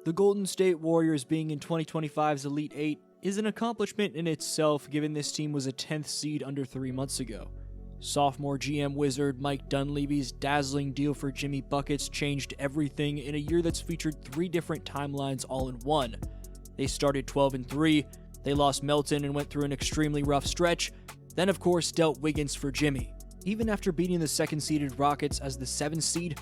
The Golden State Warriors being in 2025's Elite Eight is an accomplishment in itself, given this team was a 10th seed under 3 months ago. Sophomore GM wizard Mike Dunleavy's dazzling deal for Jimmy Buckets changed everything in a year that's featured 3 different timelines all in one. They started 12-3, they lost Melton and went through an extremely rough stretch, then of course dealt Wiggins for Jimmy. Even after beating the second-seeded Rockets as the 7th seed,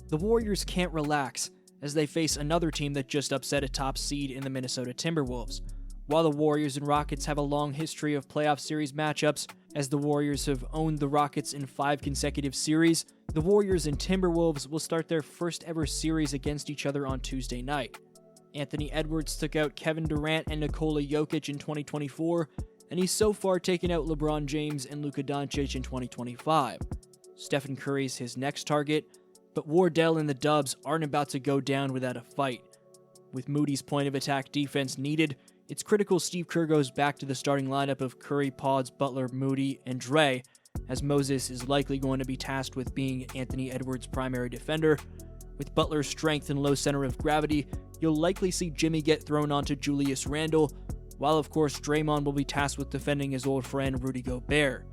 the Warriors can't relax as they face another team that just upset a top seed in the Minnesota Timberwolves. While the Warriors and Rockets have a long history of playoff series matchups, as the Warriors have owned the Rockets in 5 consecutive series, the Warriors and Timberwolves will start their first ever series against each other on Tuesday night. Anthony Edwards took out Kevin Durant and Nikola Jokic in 2024, and he's so far taken out LeBron James and Luka Doncic in 2025. Stephen Curry's his next target, but Wardell and the Dubs aren't about to go down without a fight. With Moody's point of attack defense needed, it's critical Steve Kerr goes back to the starting lineup of Curry, Pods, Butler, Moody, and Dre, as Moses is likely going to be tasked with being Anthony Edwards' primary defender. With Butler's strength and low center of gravity, you'll likely see Jimmy get thrown onto Julius Randle, while of course Draymond will be tasked with defending his old friend Rudy Gobert.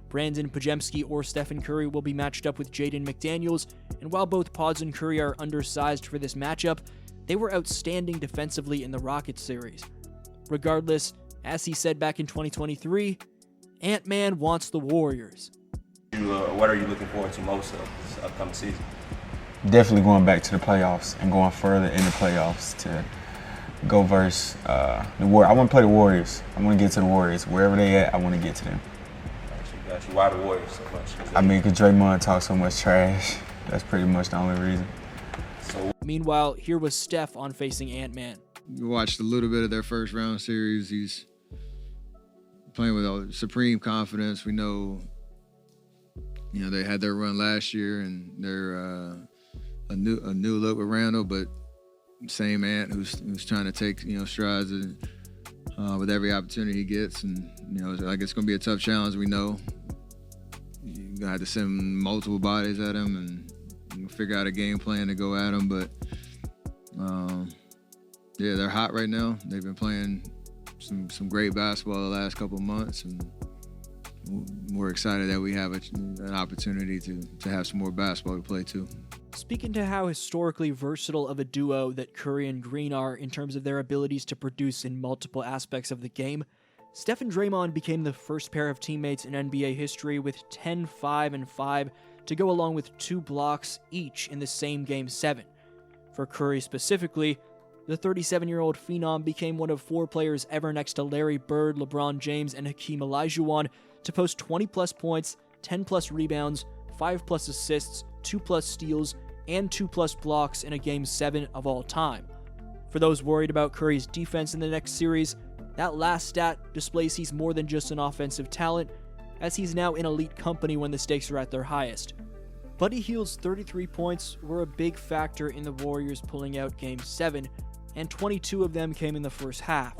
Brandon Pajemski or Stephen Curry will be matched up with Jaden McDaniels, and while both Pods and Curry are undersized for this matchup, they were outstanding defensively in the Rockets series. Regardless, as he said back in 2023, Ant-Man wants the Warriors. What are you looking forward to most of this upcoming season? Definitely going back to the playoffs and going further in the playoffs to go versus the Warriors. I want to play the Warriors. I want to get to the Warriors. Wherever they at, I want to get to them. Got you. Why the Warriors so much? I mean, because Draymond talks so much trash. That's pretty much the only reason. Meanwhile, here was Steph on facing Ant-Man. We watched a little bit of their first round series. He's playing with supreme confidence. We know, they had their run last year, and they're a new look with Randall, but same Ant who's trying to take strides with every opportunity he gets, and it's going to be a tough challenge. We know you're gonna have to send multiple bodies at him and figure out a game plan to go at him, but. Yeah, they're hot right now. They've been playing some great basketball the last couple of months, and we're excited that we have an opportunity to have some more basketball to play too. Speaking to how historically versatile of a duo that Curry and Green are in terms of their abilities to produce in multiple aspects of the game, Steph and Draymond became the first pair of teammates in NBA history with 10, 5, and 5 to go along with 2 blocks each in the same Game 7. For Curry specifically, the 37-year-old phenom became one of 4 players ever next to Larry Bird, LeBron James, and Hakeem Olajuwon to post 20-plus points, 10-plus rebounds, 5-plus assists, 2-plus steals, and 2-plus blocks in a Game 7 of all time. For those worried about Curry's defense in the next series, that last stat displays he's more than just an offensive talent, as he's now in elite company when the stakes are at their highest. Buddy Hield's 33 points were a big factor in the Warriors pulling out Game 7, and 22 of them came in the first half.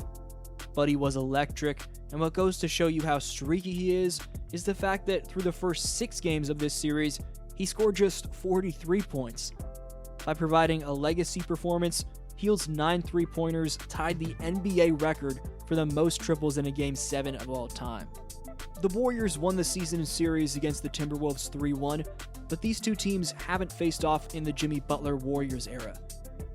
Buddy was electric, and what goes to show you how streaky he is the fact that through the first 6 games of this series, he scored just 43 points. By providing a legacy performance, Hield's 9 3-pointers tied the NBA record for the most triples in a Game 7 of all time. The Warriors won the season series against the Timberwolves 3-1, but these two teams haven't faced off in the Jimmy Butler Warriors era.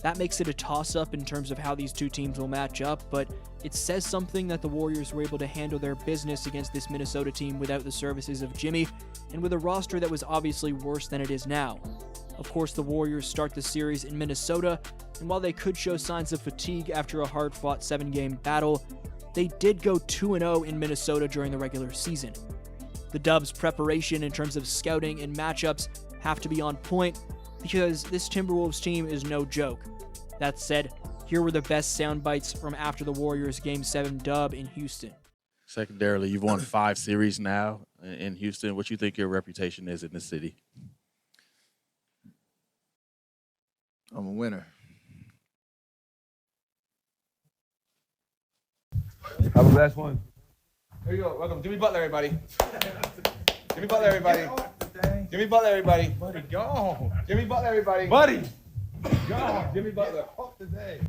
That makes it a toss-up in terms of how these two teams will match up, but it says something that the Warriors were able to handle their business against this Minnesota team without the services of Jimmy, and with a roster that was obviously worse than it is now. Of course, the Warriors start the series in Minnesota, and while they could show signs of fatigue after a hard-fought 7-game battle, they did go 2-0 in Minnesota during the regular season. The Dubs' preparation in terms of scouting and matchups have to be on point, because this Timberwolves team is no joke. That said, here were the best sound bites from after the Warriors' Game 7 dub in Houston. Secondarily, you've won 5 series now in Houston. What do you think your reputation is in the city? I'm a winner. Have a blessed one. Here you go. Welcome. Jimmy Butler, everybody. Jimmy Butler, everybody. Jimmy Butler, everybody. Buddy, go. Jimmy Butler, everybody. Buddy. Go. Jimmy Butler. Off today.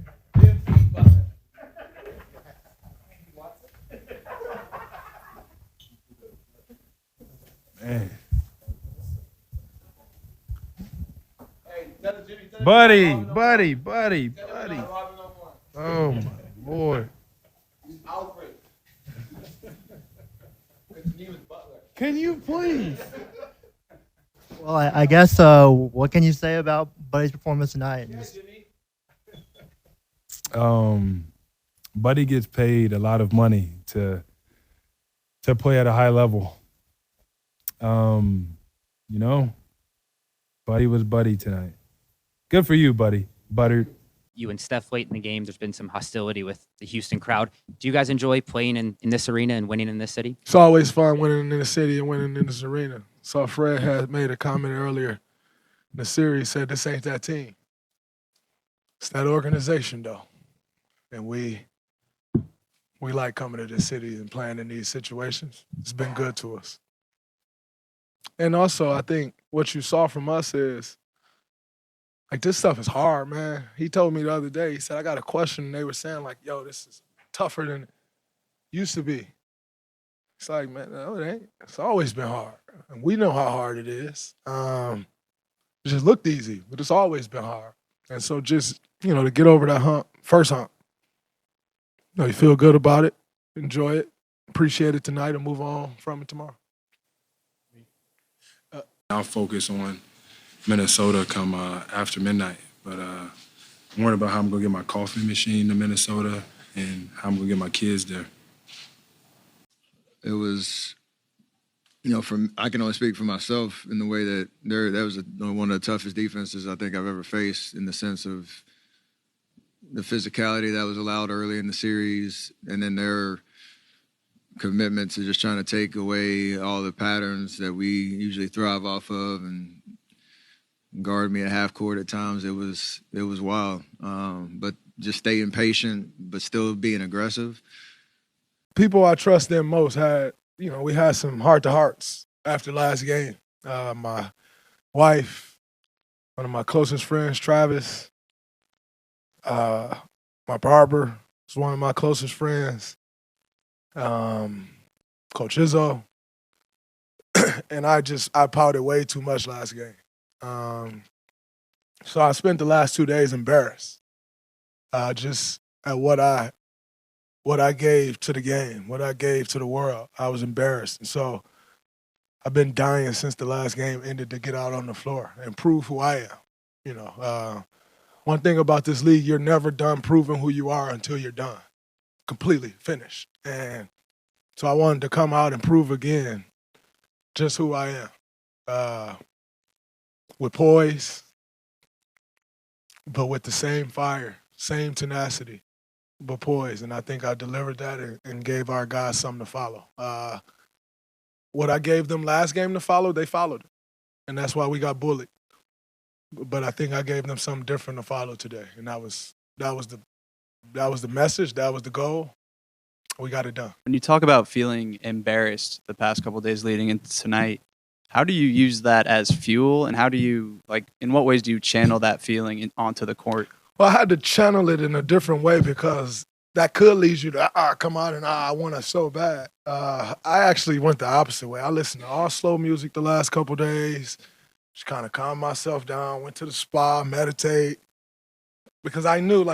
Buddy. Oh, my Lord. Can you please? Well, I guess what can you say about Buddy's performance tonight? Buddy gets paid a lot of money to play at a high level. Buddy was Buddy tonight. Good for you, Buddy. Buttered. You and Steph late in the game, there's been some hostility with the Houston crowd. Do you guys enjoy playing in this arena and winning in this city? It's always fun winning in the city and winning in this arena. So Fred had made a comment earlier in the series, said this ain't that team. It's that organization, though. And we like coming to this city and playing in these situations. It's been good to us. And also, I think what you saw from us is, like, this stuff is hard, man. He told me the other day, he said, I got a question, and they were saying, like, yo, this is tougher than it used to be. It's like, man, no, it ain't. It's always been hard. And we know how hard it is. It just looked easy, but it's always been hard. And so just, to get over that first hump, you feel good about it, enjoy it, appreciate it tonight, and move on from it tomorrow. I'll focus on Minnesota come after midnight, but I'm worried about how I'm going to get my coffee machine to Minnesota and how I'm going to get my kids there. It was, I can only speak for myself in the way that that was one of the toughest defenses I think I've ever faced in the sense of the physicality that was allowed early in the series, and then their commitment to just trying to take away all the patterns that we usually thrive off of and guard me at half court at times. It was wild, but just staying patient, but still being aggressive. People I trust them most had, we had some heart-to-hearts after last game. My wife, one of my closest friends, Travis, my barber is one of my closest friends, Coach Izzo, and I pouted way too much last game. So I spent the last 2 days embarrassed, just at what I gave to the game, what I gave to the world. I was embarrassed. And so I've been dying since the last game ended to get out on the floor and prove who I am. One thing about this league, you're never done proving who you are until you're done, completely finished. And so I wanted to come out and prove again just who I am, with poise, but with the same fire, same tenacity, but poise. And I think I delivered that and gave our guys something to follow. What I gave them last game to follow, they followed it. And that's why we got bullied. But I think I gave them something different to follow today. And that was the message, that was the goal. We got it done. When you talk about feeling embarrassed the past couple of days leading into tonight, how do you use that as fuel, and how do you, in what ways do you channel that feeling onto the court? Well, I had to channel it in a different way because that could lead you to, come out and I want it so bad. I actually went the opposite way. I listened to all slow music the last couple of days, just kind of calm myself down, went to the spa, meditate, because I know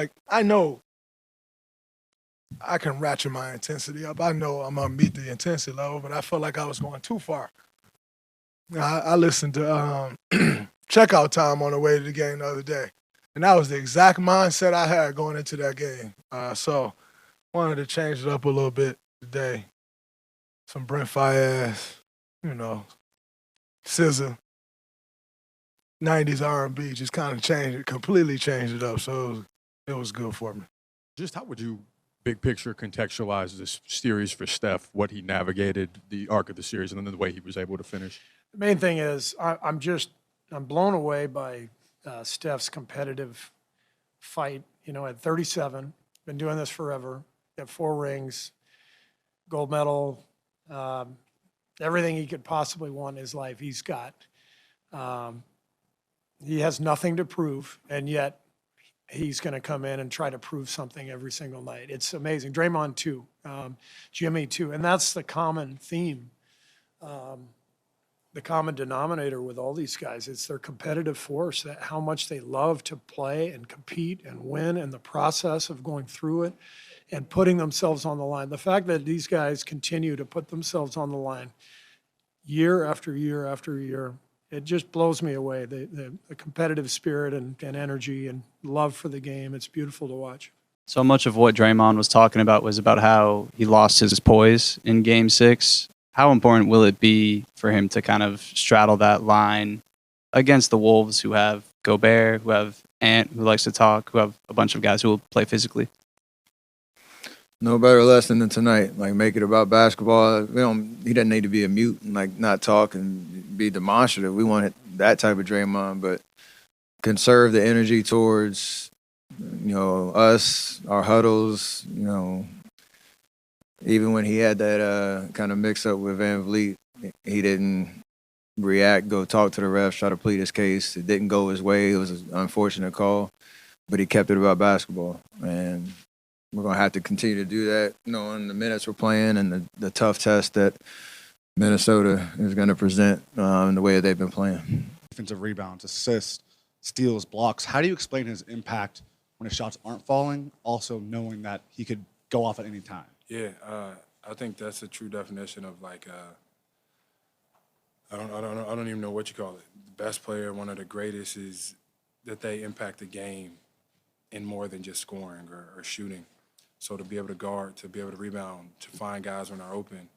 I can ratchet my intensity up. I know I'm going to meet the intensity level, but I felt like I was going too far. I listened to Checkout Time on the way to the game the other day, and that was the exact mindset I had going into that game. So wanted to change it up a little bit today. Some Brent Fayez, SZA, 90s R&B, just kind of completely changed it up. So it was good for me. Just how would you big picture contextualize this series for Steph, what he navigated, the arc of the series, and then the way he was able to finish? The main thing is I'm blown away by Steph's competitive fight. At 37, been doing this forever, got 4 rings, gold medal, everything he could possibly want in his life he's got. He has nothing to prove, and yet he's going to come in and try to prove something every single night. It's amazing. Draymond too, Jimmy too, and that's the common theme the common denominator with all these guys. It's their competitive force, that how much they love to play and compete and win, and the process of going through it and putting themselves on the line. The fact that these guys continue to put themselves on the line year after year after year, it just blows me away. The competitive spirit and energy and love for the game, it's beautiful to watch. So much of what Draymond was talking about was about how he lost his poise in Game 6. How important will it be for him to kind of straddle that line against the Wolves, who have Gobert, who have Ant, who likes to talk, who have a bunch of guys who will play physically? No better lesson than tonight. Like, make it about basketball. He doesn't need to be a mute and like not talk and be demonstrative. We want that type of Draymond, but conserve the energy towards us, our huddles. Even when he had that kind of mix up with Van Vliet, he didn't react, go talk to the refs, try to plead his case. It didn't go his way. It was an unfortunate call, but he kept it about basketball. And we're going to have to continue to do that, knowing the minutes we're playing and the tough test that Minnesota is going to present in the way that they've been playing. Defensive rebounds, assists, steals, blocks. How do you explain his impact when his shots aren't falling, also knowing that he could go off at any time? Yeah, I think that's a true definition of like I don't even know what you call it. The best player, one of the greatest, is that they impact the game in more than just scoring or shooting. So to be able to guard, to be able to rebound, to find guys when they're open,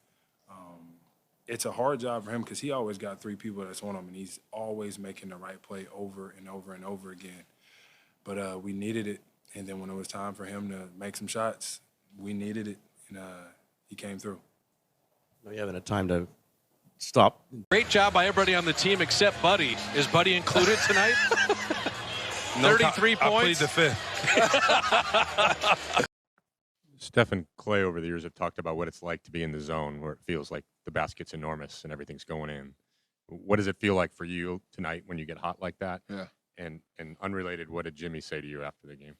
it's a hard job for him because he always got three people that's on him, and he's always making the right play over and over and over again. But we needed it, and then when it was time for him to make some shots, we needed it, and he came through. You having a time to stop. Great job by everybody on the team except Buddy. Is Buddy included tonight? No, 33 points. I plead the fifth. Steph and Clay over the years have talked about what it's like to be in the zone where it feels like the basket's enormous and everything's going in. What does it feel like for you tonight when you get hot like that? Yeah. And unrelated, what did Jimmy say to you after the game?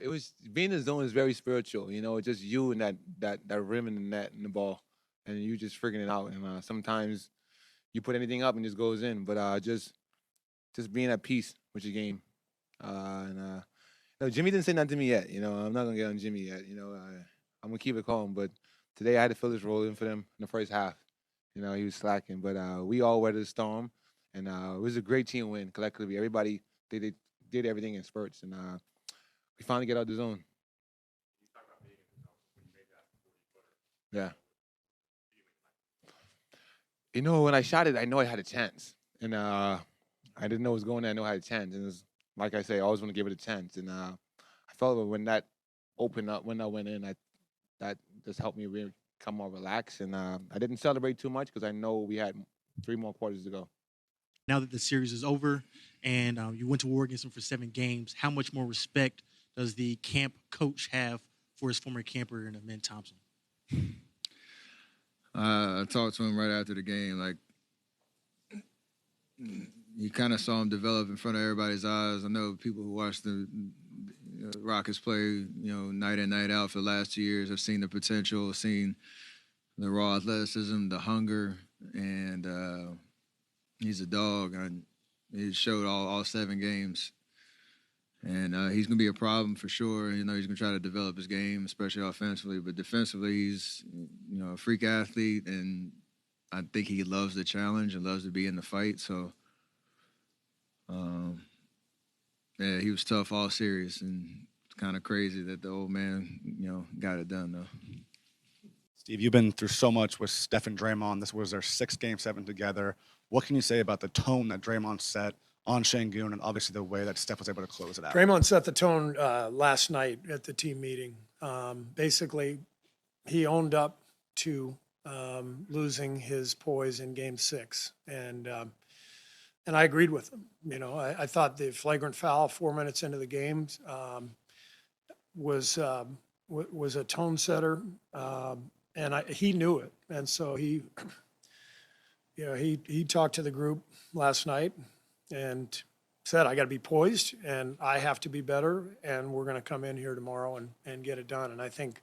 It was being in the zone is very spiritual, just you and that rim and the net and the ball, and you just figuring it out. And sometimes you put anything up and it just goes in, but just being at peace with your game. No, Jimmy didn't say nothing to me yet. I'm not gonna get on Jimmy yet. I'm gonna keep it calm. But today I had to fill this role in for them in the first half. He was slacking, but we all weathered the storm, and it was a great team win collectively. Everybody they did everything in spurts, and we finally get out of the zone. Yeah. When I shot it, I know I had a chance, and I didn't know it was going there. I know I had a chance, and it was, like I say, I always want to give it a chance, and I felt when that opened up, when I went in, that just helped me really come more relaxed, and I didn't celebrate too much because I know we had 3 more quarters to go. Now that the series is over and you went to war against him for 7 games, how much more respect does the camp coach have for his former camper in Amen Thompson? I talked to him right after the game. Like, you kind of saw him develop in front of everybody's eyes. I know people who watch the Rockets play, night in, night out for the last 2 years have seen the potential, seen the raw athleticism, the hunger, and he's a dog. He showed all 7 games. And he's going to be a problem for sure. He's going to try to develop his game, especially offensively. But defensively, he's a freak athlete, and I think he loves the challenge and loves to be in the fight. So, yeah, he was tough all series, and it's kind of crazy that the old man, got it done, though. Steve, you've been through so much with Steph and Draymond. This was their 6th Game 7 together. What can you say about the tone that Draymond set on Şengün, and obviously the way that Steph was able to close it out? Draymond set the tone last night at the team meeting. Basically, he owned up to losing his poise in Game 6, and I agreed with him. I thought the flagrant foul 4 minutes into the game was a tone setter, and he knew it, and so he talked to the group last night and said, I got to be poised and I have to be better, and we're going to come in here tomorrow and get it done. And I think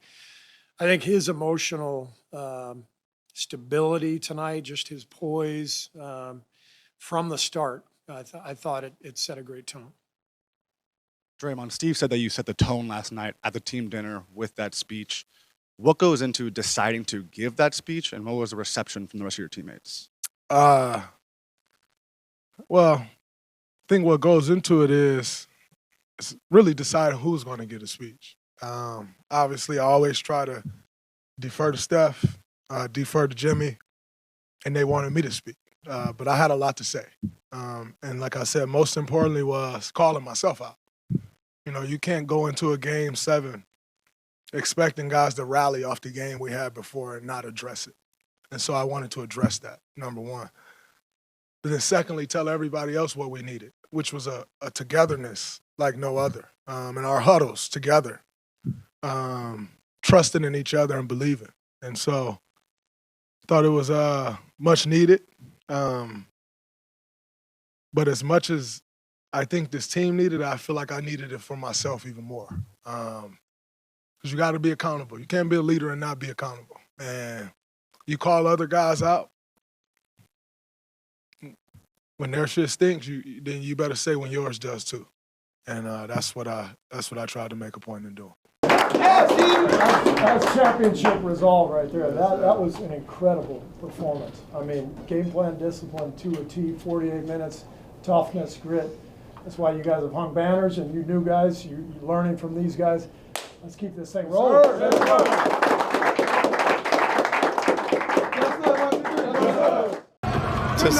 his emotional stability tonight, just his poise from the start. I thought it set a great tone. Draymond, Steve said that you set the tone last night at the team dinner with that speech. What goes into deciding to give that speech, and what was the reception from the rest of your teammates? Well, I think what goes into it is really deciding who's going to give a speech. Obviously, I always try to defer to Steph, defer to Jimmy, and they wanted me to speak. But I had a lot to say. And like I said, most importantly was calling myself out. You know, you can't go into a game 7 expecting guys to rally off the game we had before and not address it. And so I wanted to address that, number one. But then secondly, tell everybody else what we needed, which was a togetherness like no other. And our huddles together, trusting in each other and believing. And so thought it was much needed. But as much as I think this team needed it, I feel like I needed it for myself even more. Because you got to be accountable. You can't be a leader and not be accountable. And you call other guys out. When their shit stinks, then you better say when yours does too. And that's what I tried to make a point in doing. That's championship resolve right there. That was an incredible performance. I mean, game plan discipline to a T, 48 minutes, toughness, grit. That's why you guys have hung banners, and you new guys, you're learning from these guys. Let's keep this thing rolling. To